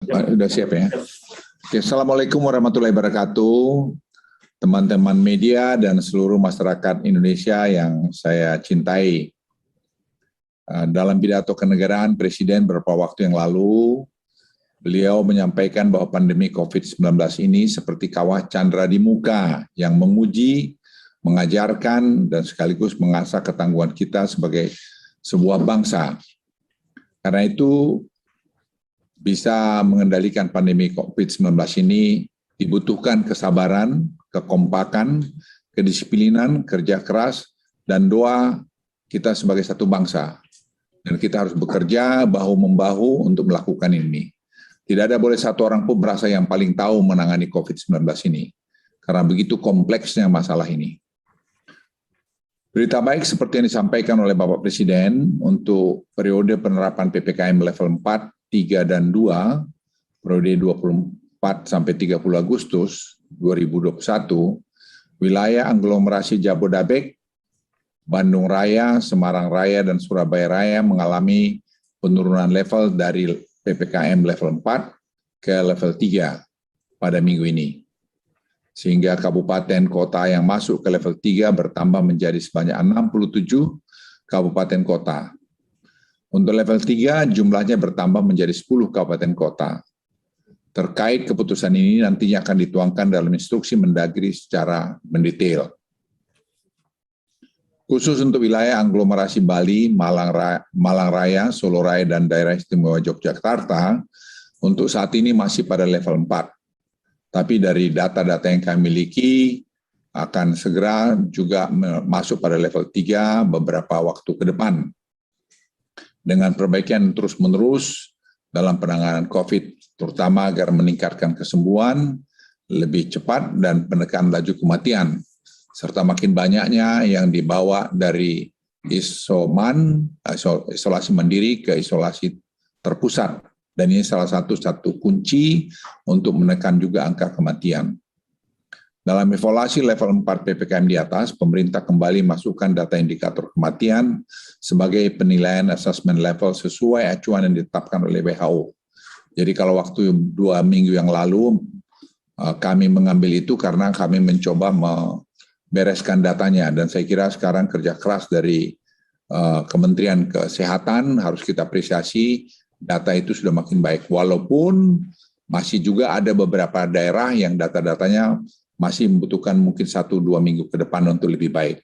Sudah siap ya? Oke, Assalamualaikum warahmatullahi wabarakatuh. Teman-teman media dan seluruh masyarakat Indonesia yang saya cintai. Dalam pidato kenegaraan Presiden beberapa waktu yang lalu, beliau menyampaikan bahwa pandemi COVID-19 ini seperti kawah candra di muka yang menguji, mengajarkan, dan sekaligus mengasah ketangguhan kita sebagai sebuah bangsa. Karena itu, bisa mengendalikan pandemi COVID-19 ini dibutuhkan kesabaran, kekompakan, kedisiplinan, kerja keras, dan doa kita sebagai satu bangsa. Dan kita harus bekerja bahu-membahu untuk melakukan ini. Tidak ada boleh satu orang pun merasa yang paling tahu menangani COVID-19 ini. Karena begitu kompleksnya masalah ini. Berita baik seperti yang disampaikan oleh Bapak Presiden untuk periode penerapan PPKM level 4, 3 dan 2, periode 24 sampai 30 Agustus 2021, wilayah aglomerasi Jabodebek, Bandung Raya, Semarang Raya, dan Surabaya Raya mengalami penurunan level dari PPKM level 4 ke level 3 pada minggu ini. Sehingga kabupaten kota yang masuk ke level 3 bertambah menjadi sebanyak 67 kabupaten kota. Untuk level 3 jumlahnya bertambah menjadi 10 kabupaten kota. Terkait keputusan ini nantinya akan dituangkan dalam instruksi Mendagri secara mendetail. Khusus untuk wilayah aglomerasi Bali, Malang Raya, Solo Raya, dan Daerah Istimewa Yogyakarta, untuk saat ini masih pada level 4. Tapi dari data-data yang kami miliki, akan segera juga masuk pada level 3 beberapa waktu ke depan. Dengan perbaikan terus-menerus dalam penanganan COVID, terutama agar meningkatkan kesembuhan lebih cepat dan menekan laju kematian, serta makin banyaknya yang dibawa dari isolasi mandiri ke isolasi terpusat. Dan ini salah satu kunci untuk menekan juga angka kematian. Dalam evaluasi level 4 PPKM di atas, pemerintah kembali masukkan data indikator kematian sebagai penilaian asesmen level sesuai acuan yang ditetapkan oleh WHO. Jadi kalau waktu 2 minggu yang lalu, kami mengambil itu karena kami mencoba membereskan datanya. Dan saya kira sekarang kerja keras dari Kementerian Kesehatan harus kita apresiasi, data itu sudah makin baik. Walaupun masih juga ada beberapa daerah yang data-datanya masih membutuhkan mungkin 1-2 minggu ke depan untuk lebih baik.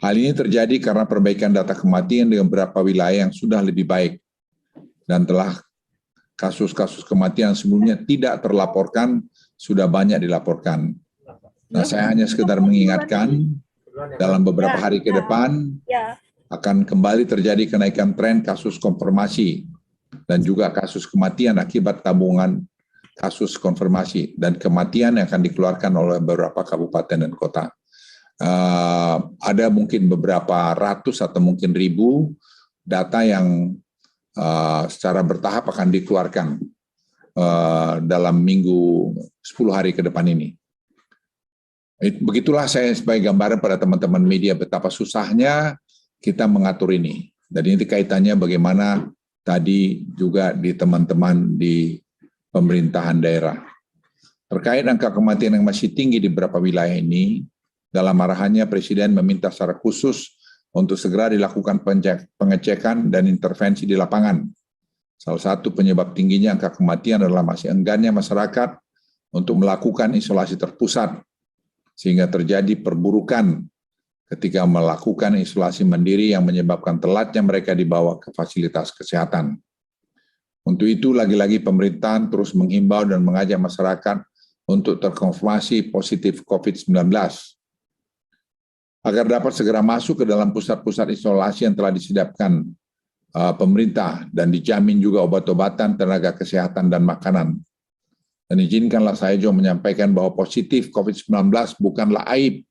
Hal ini terjadi karena perbaikan data kematian di beberapa wilayah yang sudah lebih baik dan telah kasus-kasus kematian sebelumnya tidak terlaporkan, sudah banyak dilaporkan. Nah, saya hanya sekedar mengingatkan dalam beberapa hari ke depan akan kembali terjadi kenaikan tren kasus konfirmasi dan juga kasus kematian akibat tabungan kasus konfirmasi dan kematian yang akan dikeluarkan oleh beberapa kabupaten dan kota. Ada mungkin beberapa ratus atau mungkin ribu data yang secara bertahap akan dikeluarkan dalam 10 hari ke depan ini. Begitulah saya sebagai gambaran pada teman-teman media betapa susahnya kita mengatur ini. Dan ini kaitannya bagaimana tadi juga di teman-teman di pemerintahan daerah. Terkait angka kematian yang masih tinggi di beberapa wilayah ini, dalam arahannya Presiden meminta secara khusus untuk segera dilakukan pengecekan dan intervensi di lapangan. Salah satu penyebab tingginya angka kematian adalah masih enggannya masyarakat untuk melakukan isolasi terpusat, sehingga terjadi perburukan ketika melakukan isolasi mandiri yang menyebabkan telatnya mereka dibawa ke fasilitas kesehatan. Untuk itu, lagi-lagi pemerintahan terus menghimbau dan mengajak masyarakat untuk terkonfirmasi positif COVID-19 agar dapat segera masuk ke dalam pusat-pusat isolasi yang telah disediakan pemerintah dan dijamin juga obat-obatan, tenaga kesehatan, dan makanan. Dan izinkanlah saya juga menyampaikan bahwa positif COVID-19 bukanlah aib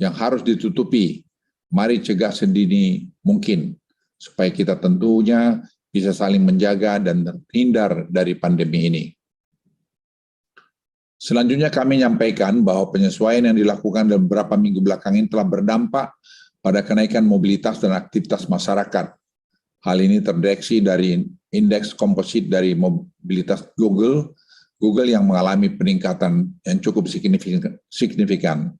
yang harus ditutupi. Mari cegah sedini mungkin, supaya kita tentunya bisa saling menjaga dan terhindar dari pandemi ini. Selanjutnya kami menyampaikan bahwa penyesuaian yang dilakukan dalam beberapa minggu belakangan ini telah berdampak pada kenaikan mobilitas dan aktivitas masyarakat. Hal ini terdeteksi dari indeks komposit dari mobilitas Google yang mengalami peningkatan yang cukup signifikan.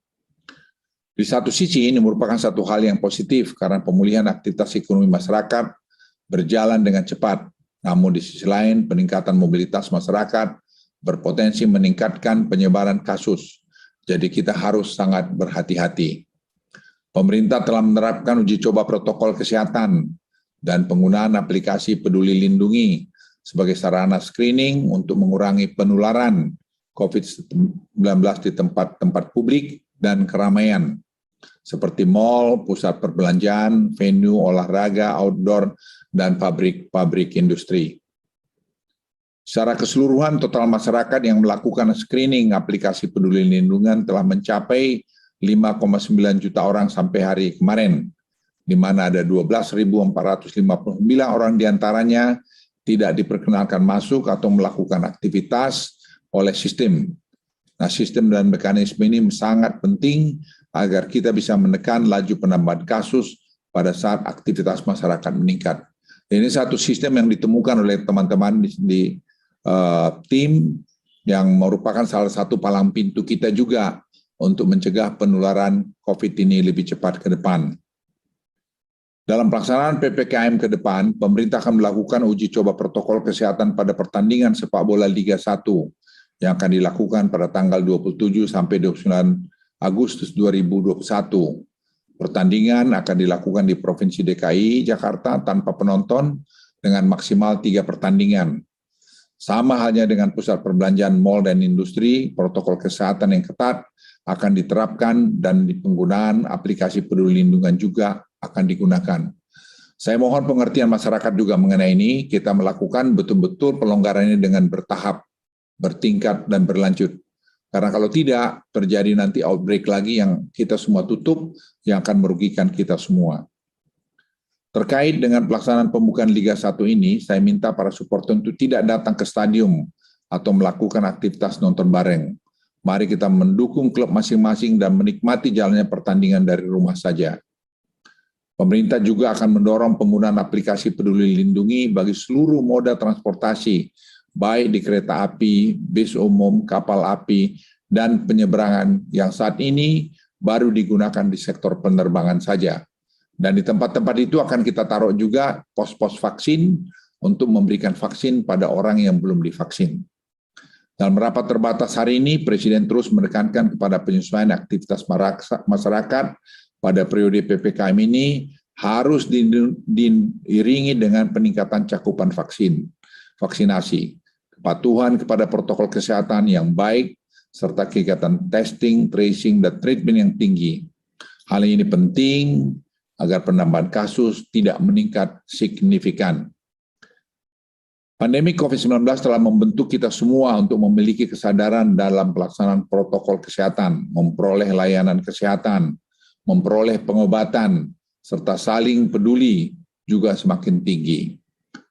Di satu sisi ini merupakan satu hal yang positif karena pemulihan aktivitas ekonomi masyarakat berjalan dengan cepat. Namun di sisi lain peningkatan mobilitas masyarakat berpotensi meningkatkan penyebaran kasus. Jadi kita harus sangat berhati-hati. Pemerintah telah menerapkan uji coba protokol kesehatan dan penggunaan aplikasi Peduli Lindungi sebagai sarana screening untuk mengurangi penularan COVID-19 di tempat-tempat publik dan keramaian, seperti mal, pusat perbelanjaan, venue olahraga, outdoor, dan pabrik-pabrik industri. Secara keseluruhan, total masyarakat yang melakukan screening aplikasi Peduli Lindungi telah mencapai 5,9 juta orang sampai hari kemarin, di mana ada 12.459 orang diantaranya tidak diperkenalkan masuk atau melakukan aktivitas oleh sistem. Nah, sistem dan mekanisme ini sangat penting agar kita bisa menekan laju penambahan kasus pada saat aktivitas masyarakat meningkat. Ini satu sistem yang ditemukan oleh teman-teman di tim yang merupakan salah satu palang pintu kita juga untuk mencegah penularan COVID ini lebih cepat ke depan. Dalam pelaksanaan PPKM ke depan, pemerintah akan melakukan uji coba protokol kesehatan pada pertandingan sepak bola Liga 1 yang akan dilakukan pada tanggal 27 sampai 29 Agustus 2021. Pertandingan akan dilakukan di Provinsi DKI Jakarta tanpa penonton dengan maksimal 3 pertandingan. Sama halnya dengan pusat perbelanjaan, mal, dan industri, protokol kesehatan yang ketat akan diterapkan dan di penggunaan aplikasi Peduli Lindungi juga akan digunakan. Saya mohon pengertian masyarakat juga mengenai ini. Kita melakukan betul-betul pelonggaran ini dengan bertahap, bertingkat, dan berlanjut. Karena kalau tidak, terjadi nanti outbreak lagi yang kita semua tutup, yang akan merugikan kita semua. Terkait dengan pelaksanaan pembukaan Liga 1 ini, saya minta para supporter untuk tidak datang ke stadium atau melakukan aktivitas nonton bareng. Mari kita mendukung klub masing-masing dan menikmati jalannya pertandingan dari rumah saja. Pemerintah juga akan mendorong penggunaan aplikasi Peduli Lindungi bagi seluruh moda transportasi, baik di kereta api, bis umum, kapal api, dan penyeberangan yang saat ini baru digunakan di sektor penerbangan saja. Dan di tempat-tempat itu akan kita taruh juga pos-pos vaksin untuk memberikan vaksin pada orang yang belum divaksin. Dalam rapat terbatas hari ini, Presiden terus menekankan kepada penyesuaian aktivitas masyarakat pada periode PPKM ini harus diiringi dengan peningkatan cakupan vaksinasi, kepatuhan kepada protokol kesehatan yang baik, serta kegiatan testing, tracing, dan treatment yang tinggi. Hal ini penting agar penambahan kasus tidak meningkat signifikan. Pandemi COVID-19 telah membentuk kita semua untuk memiliki kesadaran dalam pelaksanaan protokol kesehatan, memperoleh layanan kesehatan, memperoleh pengobatan, serta saling peduli juga semakin tinggi.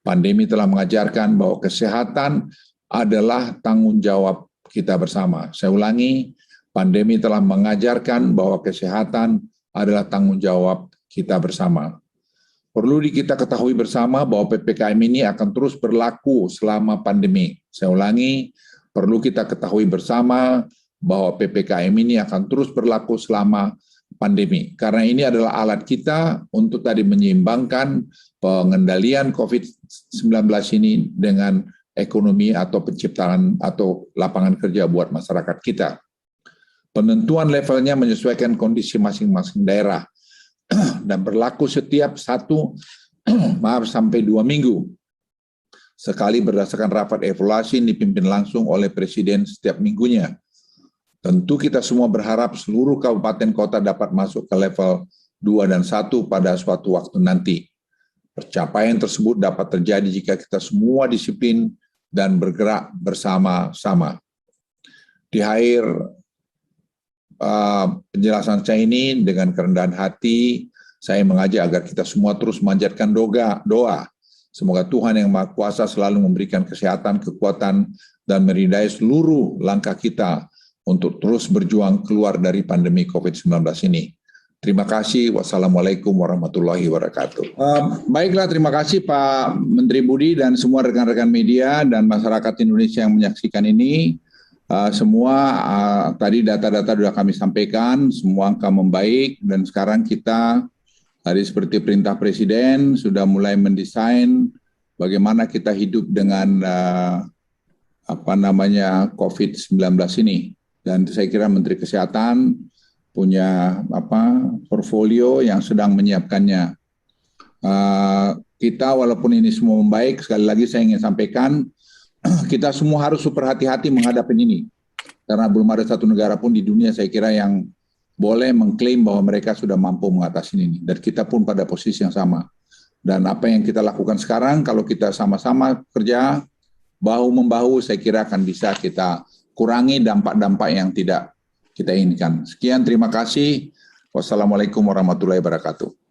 Pandemi telah mengajarkan bahwa kesehatan adalah tanggung jawab kita bersama. Saya ulangi, pandemi telah mengajarkan bahwa kesehatan adalah tanggung jawab kita bersama. Perlu kita ketahui bersama bahwa PPKM ini akan terus berlaku selama pandemi. Saya ulangi, perlu kita ketahui bersama bahwa PPKM ini akan terus berlaku selama pandemi. Karena ini adalah alat kita untuk tadi menyeimbangkan pengendalian COVID-19 ini dengan ekonomi atau penciptaan atau lapangan kerja buat masyarakat kita. Penentuan levelnya menyesuaikan kondisi masing-masing daerah dan berlaku setiap 1 sampai 2 minggu. Sekali berdasarkan rapat evaluasi yang dipimpin langsung oleh Presiden setiap minggunya. Tentu kita semua berharap seluruh kabupaten kota dapat masuk ke level 2 dan 1 pada suatu waktu nanti. Pencapaian tersebut dapat terjadi jika kita semua disiplin dan bergerak bersama-sama. Di akhir penjelasan saya ini dengan kerendahan hati, saya mengajak agar kita semua terus memanjatkan doa. Semoga Tuhan yang Maha Kuasa selalu memberikan kesehatan, kekuatan, dan meridai seluruh langkah kita untuk terus berjuang keluar dari pandemi COVID-19 ini. Terima kasih. Wassalamualaikum warahmatullahi wabarakatuh. Baiklah, terima kasih Pak Menteri Budi dan semua rekan-rekan media dan masyarakat Indonesia yang menyaksikan ini. Tadi data-data sudah kami sampaikan, semua angka membaik dan sekarang kita tadi seperti perintah Presiden sudah mulai mendesain bagaimana kita hidup dengan COVID-19 ini. Dan saya kira Menteri Kesehatan punya portfolio yang sedang menyiapkannya. Kita walaupun ini semua membaik, sekali lagi saya ingin sampaikan, kita semua harus super hati-hati menghadapi ini. Karena belum ada satu negara pun di dunia saya kira yang boleh mengklaim bahwa mereka sudah mampu mengatasi ini. Dan kita pun pada posisi yang sama. Dan apa yang kita lakukan sekarang, kalau kita sama-sama kerja, bahu-membahu, saya kira akan bisa kita kurangi dampak-dampak yang tidak kita inginkan. Sekian, terima kasih. Wassalamualaikum warahmatullahi wabarakatuh.